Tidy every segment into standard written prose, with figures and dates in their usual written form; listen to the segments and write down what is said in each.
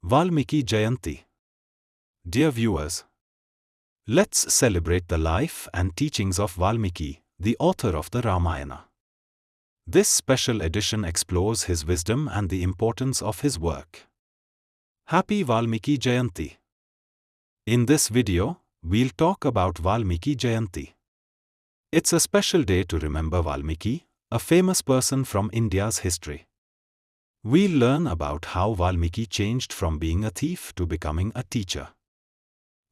Valmiki Jayanti. Dear viewers, let's celebrate the life and teachings of Valmiki, the author of the Ramayana. This special edition explores his wisdom and the importance of his work. Happy Valmiki Jayanti! In this video, we'll talk about Valmiki Jayanti. It's a special day to remember Valmiki, a famous person from India's history. We'll learn about how Valmiki changed from being a thief to becoming a teacher.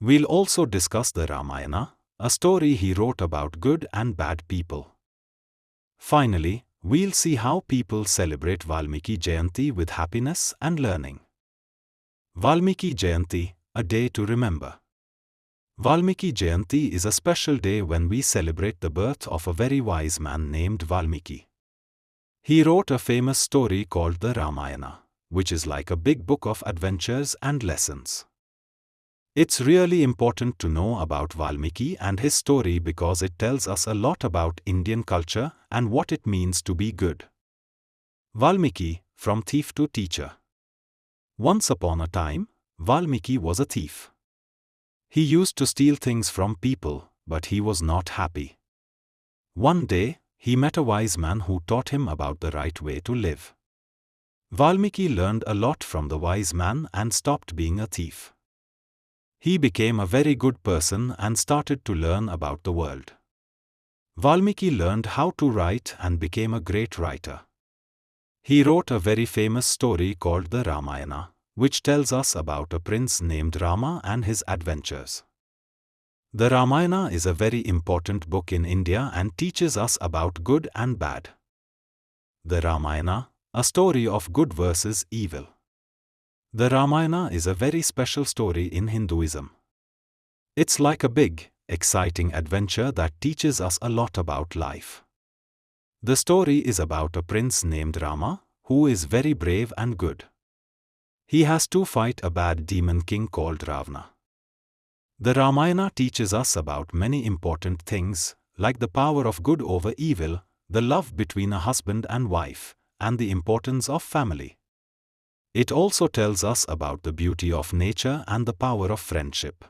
We'll also discuss the Ramayana, a story he wrote about good and bad people. Finally, we'll see how people celebrate Valmiki Jayanti with happiness and learning. Valmiki Jayanti, a day to remember. Valmiki Jayanti is a special day when we celebrate the birth of a very wise man named Valmiki. He wrote a famous story called the Ramayana, which is like a big book of adventures and lessons. It's really important to know about Valmiki and his story because it tells us a lot about Indian culture and what it means to be good. Valmiki, from thief to teacher. Once upon a time, Valmiki was a thief. He used to steal things from people, but he was not happy. One day, he met a wise man who taught him about the right way to live. Valmiki learned a lot from the wise man and stopped being a thief. He became a very good person and started to learn about the world. Valmiki learned how to write and became a great writer. He wrote a very famous story called the Ramayana, which tells us about a prince named Rama and his adventures. The Ramayana is a very important book in India and teaches us about good and bad. The Ramayana, a story of good versus evil. The Ramayana is a very special story in Hinduism. It's like a big, exciting adventure that teaches us a lot about life. The story is about a prince named Rama, who is very brave and good. He has to fight a bad demon king called Ravana. The Ramayana teaches us about many important things, like the power of good over evil, the love between a husband and wife, and the importance of family. It also tells us about the beauty of nature and the power of friendship.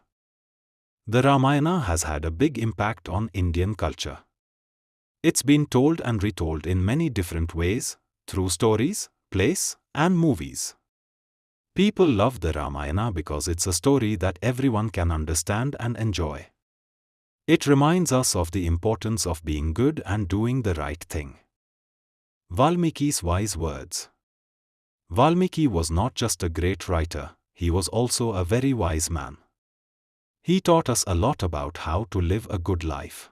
The Ramayana has had a big impact on Indian culture. It's been told and retold in many different ways, through stories, plays, and movies. People love the Ramayana because it's a story that everyone can understand and enjoy. It reminds us of the importance of being good and doing the right thing. Valmiki's wise words. Valmiki was not just a great writer, he was also a very wise man. He taught us a lot about how to live a good life.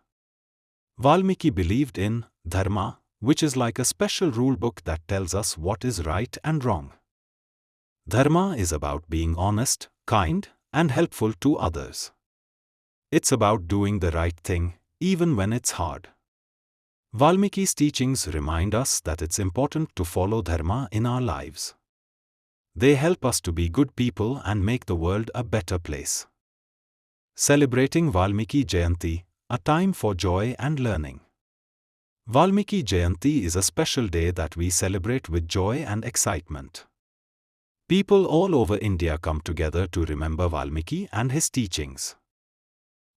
Valmiki believed in dharma, which is like a special rule book that tells us what is right and wrong. Dharma is about being honest, kind, and helpful to others. It's about doing the right thing, even when it's hard. Valmiki's teachings remind us that it's important to follow dharma in our lives. They help us to be good people and make the world a better place. Celebrating Valmiki Jayanti, a time for joy and learning. Valmiki Jayanti is a special day that we celebrate with joy and excitement. People all over India come together to remember Valmiki and his teachings.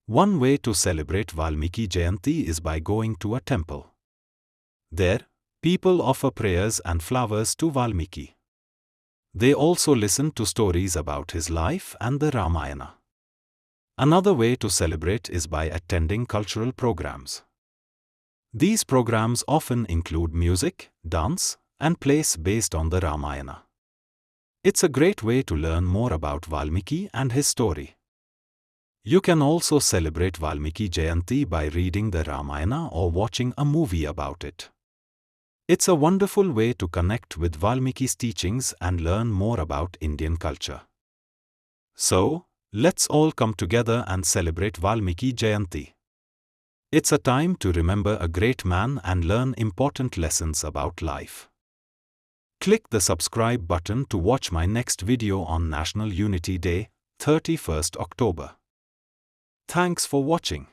One way to celebrate Valmiki Jayanti is by going to a temple. There, people offer prayers and flowers to Valmiki. They also listen to stories about his life and the Ramayana. Another way to celebrate is by attending cultural programs. These programs often include music, dance, and plays based on the Ramayana. It's a great way to learn more about Valmiki and his story. You can also celebrate Valmiki Jayanti by reading the Ramayana or watching a movie about it. It's a wonderful way to connect with Valmiki's teachings and learn more about Indian culture. So, let's all come together and celebrate Valmiki Jayanti. It's a time to remember a great man and learn important lessons about life. Click the subscribe button to watch my next video on National Unity Day, 31st October. Thanks for watching.